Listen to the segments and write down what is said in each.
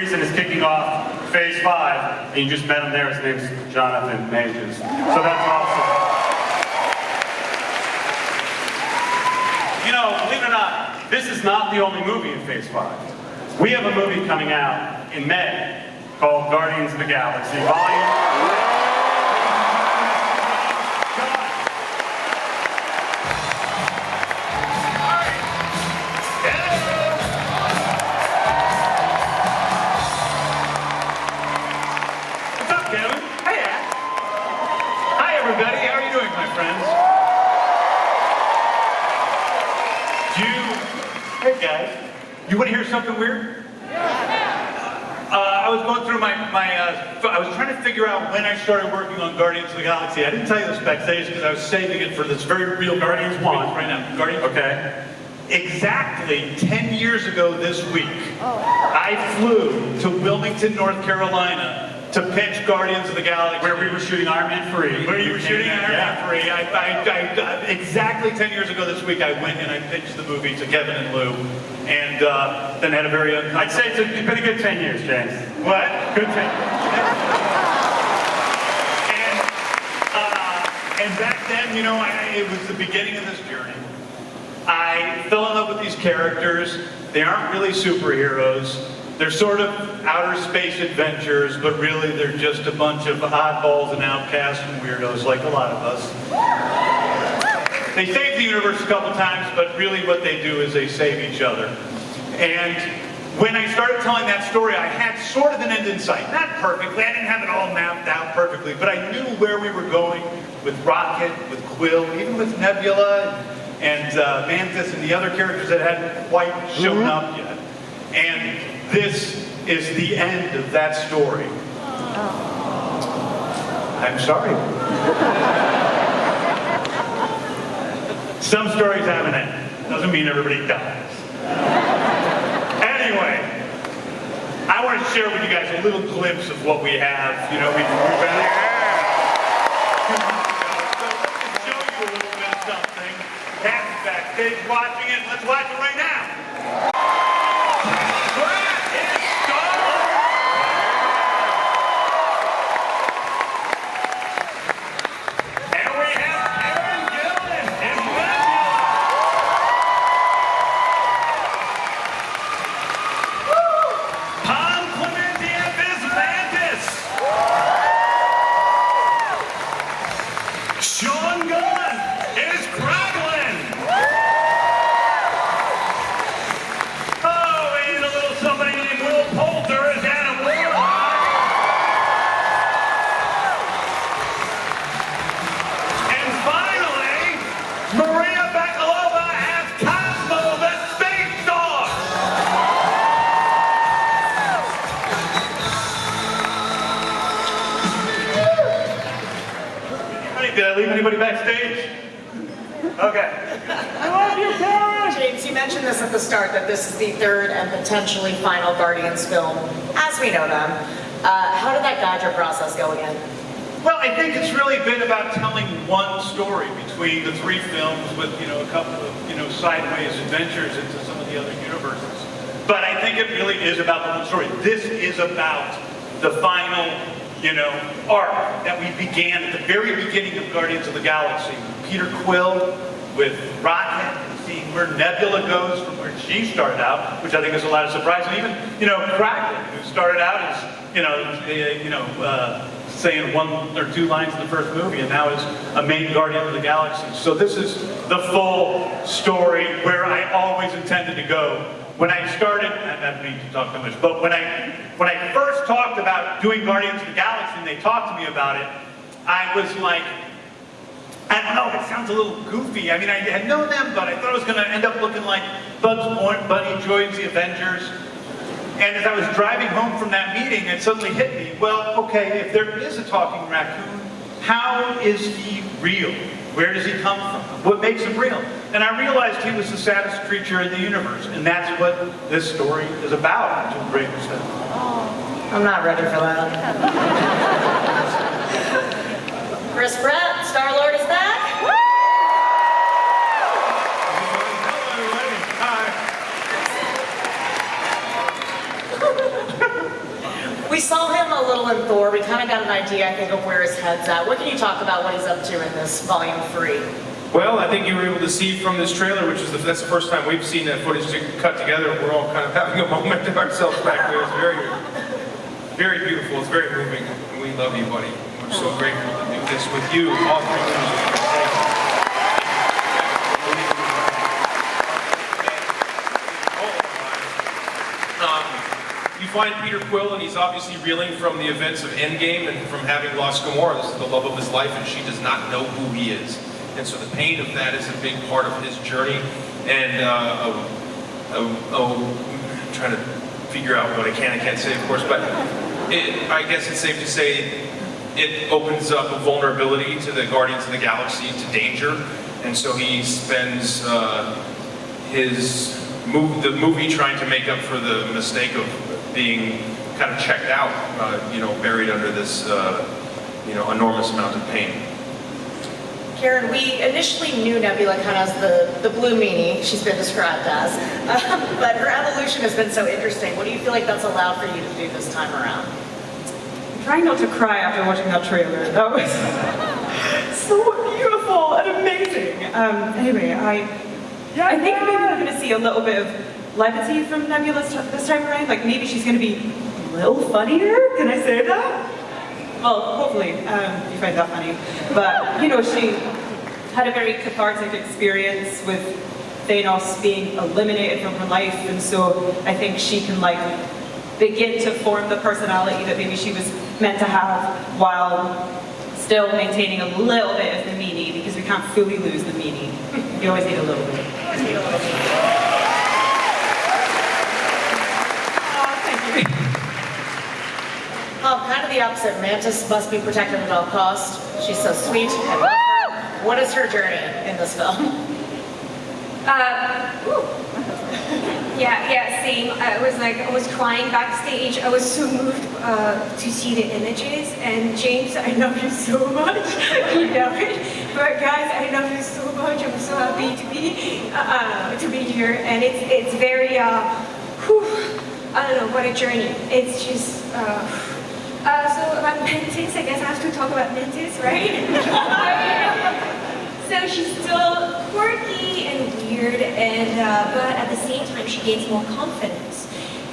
reason is kicking off Phase 5, and you just met him there. His name's Jonathan Majors. So that's awesome. You know, believe it or not, this is not the only movie in Phase 5. We have a movie coming out in May called Guardians of the Galaxy Volume. You want to hear something weird? I was going through I was trying to figure out when I started working on Guardians of the Galaxy. I didn't tell you this backstage because I was saving it for this very real Guardians 1 right now. Guardians. Okay. Exactly 10 years ago this week, I flew to Wilmington, North Carolina to pitch Guardians of the Galaxy. Where we were shooting Iron Man 3. Where you were shooting Iron Man 3. Exactly 10 years ago this week, I went and I pitched the movie to Kevin and Lou, and then had a very I'd say it's been a good 10 years, James. What? Good 10 years. And back then, you know, it was the beginning of this journey. I fell in love with these characters. They aren't really superheroes. They're sort of outer space adventures, but really they're just a bunch of oddballs and outcasts and weirdos like a lot of us. They save the universe a couple times, but really what they do is they save each other. And when I started telling that story, I had sort of an end in sight. Not perfectly, I didn't have it all mapped out perfectly, but I knew where we were going with Rocket, with Quill, even with Nebula, and Mantis, and the other characters that hadn't quite shown up yet. And this is the end of that story. I'm sorry. Some stories have an end. Doesn't mean everybody dies. Anyway, I want to share with you guys a little glimpse of what we have. You know, we've been there. So let's show you a little bit of something. Pat's backstage watching it. Let's watch it right now. Maria Bakalova as Cosmo the Space Dog! Did I leave anybody backstage? Okay. I love you, Karen! James, you mentioned this at the start, that this is the third and potentially final Guardians film, as we know them. How did that Dodger process go again? Well, I think it's really been about telling one story between the three films with, you know, a couple of, you know, sideways adventures into some of the other universes. But I think it really is about the one story. This is about the final, you know, arc that we began at the very beginning of Guardians of the Galaxy. Peter Quill with Rocket, seeing where Nebula goes from where she started out, which I think is a lot of surprise. And even, you know, Kraken, who started out as, saying one or two lines in the first movie, and now is a main Guardian of the Galaxy. So this is the full story where I always intended to go. When I started, I don't mean to talk too much, but when I first talked about doing Guardians of the Galaxy and they talked to me about it, I was like, I don't know, it sounds a little goofy. I mean, I had known them, but I thought it was going to end up looking like Bugs Bunny joins the Avengers. And as I was driving home from that meeting, it suddenly hit me, well, okay, if there is a talking raccoon, how is he real? Where does he come from? What makes him real? And I realized he was the saddest creature in the universe, and that's what this story is about, to a great extent. I'm not ready for that. Chris Pratt, Star-Lord is back. Woo! We saw him a little in Thor. We kind of got an idea, I think, of where his head's at. What can you talk about what he's up to in this volume 3? Well, I think you were able to see from this trailer, which is that's the first time we've seen that footage cut together. We're all kind of having a moment to ourselves back there. It's very, very beautiful. It's very moving. And we love you, buddy. We're so grateful to do this with you. All 3 movies. You find Peter Quill, and he's obviously reeling from the events of Endgame and from having lost Gamora. This is the love of his life, and she does not know who he is. And so the pain of that is a big part of his journey. And I'm trying to figure out what I can't say, of course, but I guess it's safe to say it opens up a vulnerability to the Guardians of the Galaxy, to danger. And so he spends the movie trying to make up for the mistake of being kind of checked out, buried under this, enormous amount of pain. Karen, we initially knew Nebula kind of as the blue meanie she's been described as, but her evolution has been so interesting. What do you feel like that's allowed for you to do this time around? I'm trying not to cry after watching that trailer. That was so beautiful and amazing. Anyway, I think maybe we're going to see a little bit of levity from Nebula this time around. Like maybe she's going to be a little funnier. Can I say that? Well, hopefully you find that funny. But, she had a very cathartic experience with Thanos being eliminated from her life, and so I think she can, begin to form the personality that maybe she was meant to have while still maintaining a little bit of the meanie, because we can't fully lose the meanie. You always need a little bit. Kind of the opposite. Mantis must be protected at all costs. She's so sweet. I love her. What is her journey in this film? Same. I was crying backstage. I was so moved to see the images. And James, I love you so much. You know it. But guys, I love you so much. I'm so happy to be here. And it's very I don't know, what a journey. It's just so about Mantis, I guess I have to talk about Mantis, right? So she's still quirky and weird, and but at the same time she gains more confidence.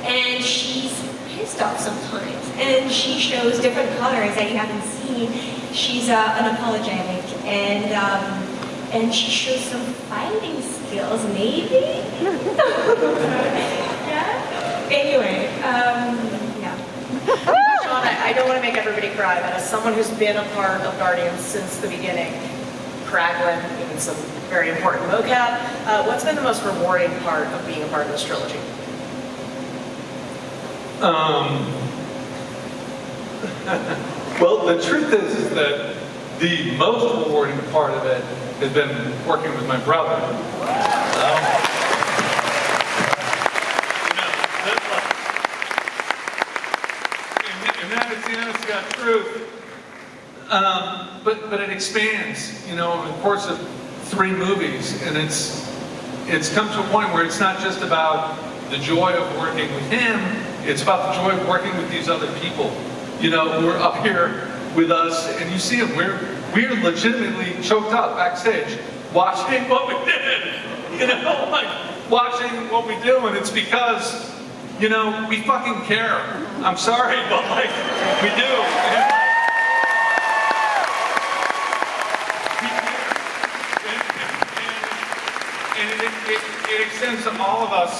And she's pissed off sometimes, and she shows different colors that you haven't seen. She's unapologetic, and she shows some fighting skills, maybe? Yeah? Anyway, Sean, I don't want to make everybody cry, but as someone who's been a part of Guardians since the beginning, Kraglin, even some very important mocap, what's been the most rewarding part of being a part of this trilogy? Well, the truth is that the most rewarding part of it has been working with my brother. And that is the honest God truth. But it expands, over the course of 3 movies, and it's come to a point where it's not just about the joy of working with him, it's about the joy of working with these other people, who are up here with us, and you see them, we're legitimately choked up backstage watching what we did, watching what we do, and it's because, we fucking care. I'm sorry, but we do. It extends to all of us,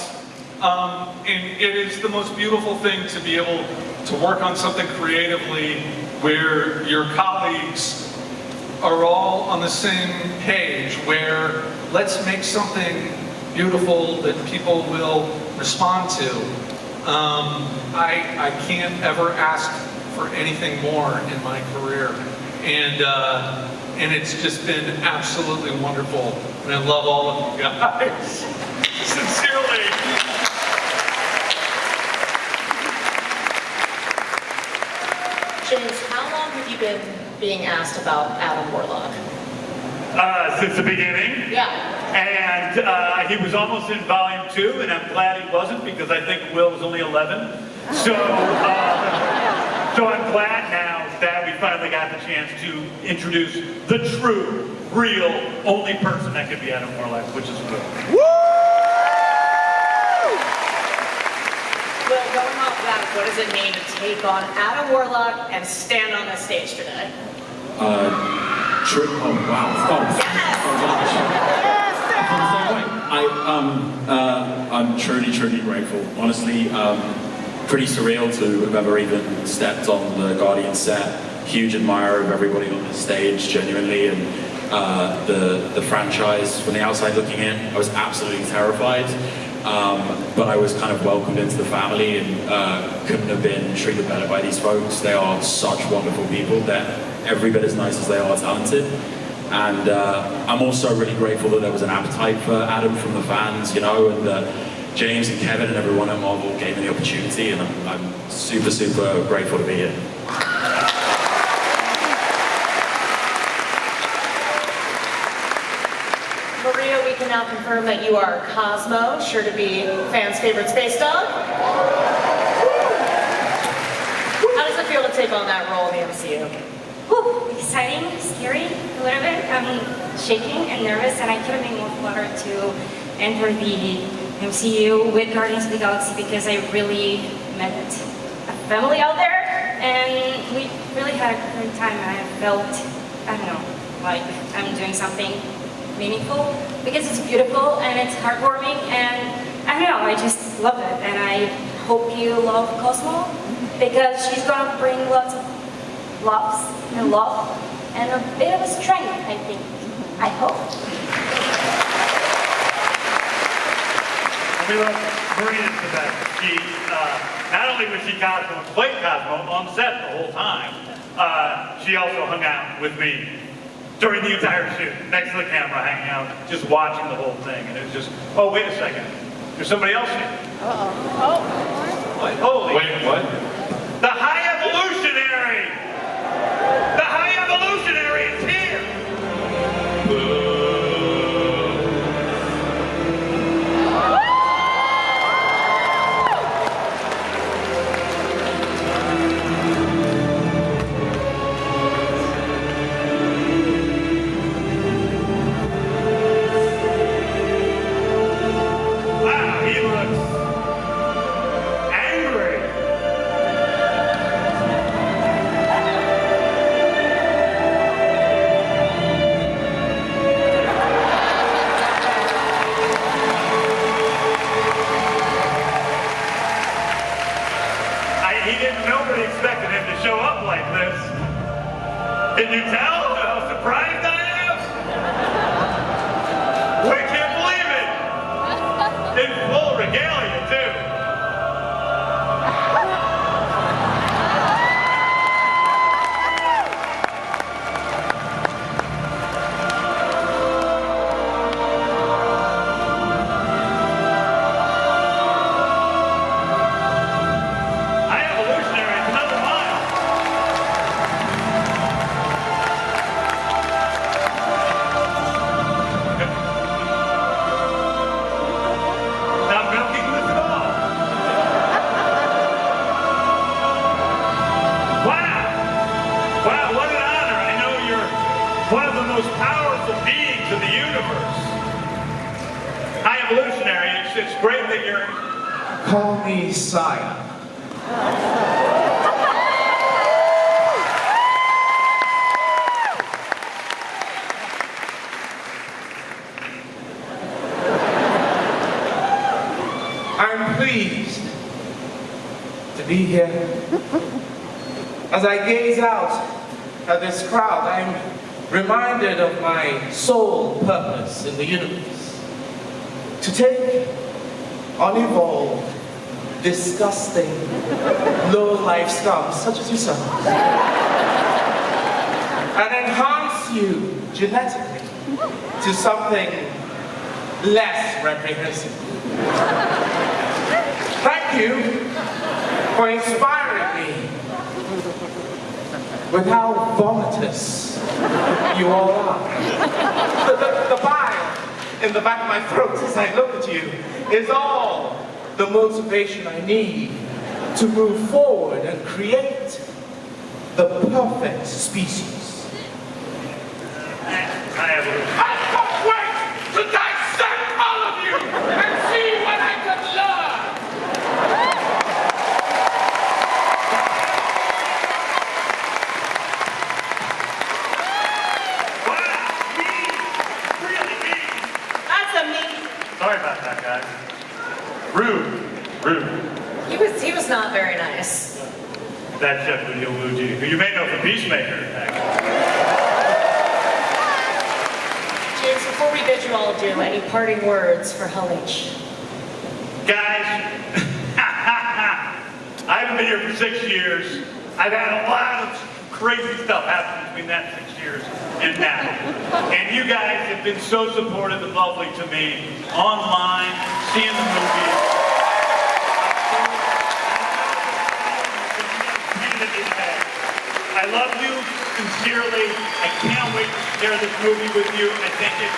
and it is the most beautiful thing to be able to work on something creatively where your colleagues are all on the same page, where let's make something beautiful that people will respond to. I can't ever ask for anything more in my career, and it's just been absolutely wonderful, and I love all of you guys, sincerely. James, how long have you been being asked about Adam Warlock? Since the beginning. Yeah. And he was almost in volume 2, and I'm glad he wasn't, because I think Will was only 11. So, chance to introduce the true, real, only person that could be Adam Warlock, which is Quill. Well, going off that, what does it mean to take on Adam Warlock and stand on the stage today? Oh, wow. Oh, I'm truly, truly grateful. Honestly, pretty surreal to have ever even stepped on the Guardian set. Huge admirer of everybody on the stage, genuinely, and the franchise from the outside looking in. I was absolutely terrified, but I was kind of welcomed into the family and couldn't have been treated better by these folks. They are such wonderful people. They're every bit as nice as they are talented. And I'm also really grateful that there was an appetite for Adam from the fans, you know, and James and Kevin and everyone at Marvel gave me the opportunity, and I'm super, super grateful to be here. Maria, we can now confirm that you are Cosmo, sure to be fans' favorite space dog. How does it feel to take on that role in the MCU? Whew, exciting, scary, a little bit. I'm shaking and nervous, and I couldn't be more flattered to enter the MCU with Guardians of the Galaxy because I really met a family out there, and we really had a great time. And I felt, I don't know, like I'm doing something meaningful because it's beautiful and it's heartwarming, and I don't know, I just love it. And I hope you love Cosmo because she's gonna bring lots of love and a bit of a strength, I think. I hope. We love Maria for that. She, not only was she Cosmo and played Cosmo on set the whole time, she also hung out with me during the entire shoot, next to the camera, hanging out, just watching the whole thing. And it was just, oh, wait a second. There's somebody else here. Uh-oh. What? Holy. Wait, what? The High Evolutionary! The High Evolutionary is here! Wow, he looks angry. Nobody expected him to show up like this. Can you tell how surprised I am? We can't believe it! In full regalia, too. It's great that you're... Call me Sire. I'm pleased to be here. As I gaze out at this crowd, I'm reminded of my sole purpose in the universe. To take unevolved, disgusting, low-life scum such as yourself and enhance you genetically to something less reprehensible. Thank you for inspiring me with how vomitous you all are. The bile in the back of my throat as I look at you is all the motivation I need to move forward and create the perfect species. I have a... I can't wait to dissect all of you and see what I can learn. Wow, mean. Really mean. That's a me. Sorry about that, guys. Rude. He was not very nice. That's Chukwudi Iwuji, who you may know from Peacemaker. James, before we bid you all adieu, any parting words for Halich? Guys, I haven't been here for 6 years. I've had a lot of crazy stuff happen between that 6 years and now. And you guys have been so supportive and lovely to me online, seeing the movies. I love you sincerely. I can't wait to share this movie with you. I think it's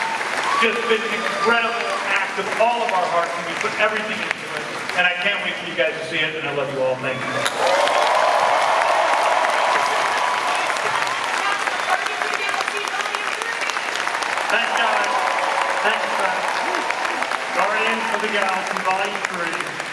just been an incredible act of all of our hearts, and we put everything into it. And I can't wait for you guys to see it, and I love you all. Thank you. Thanks, guys. Thanks, guys. Guardians of the Galaxy Volume 3.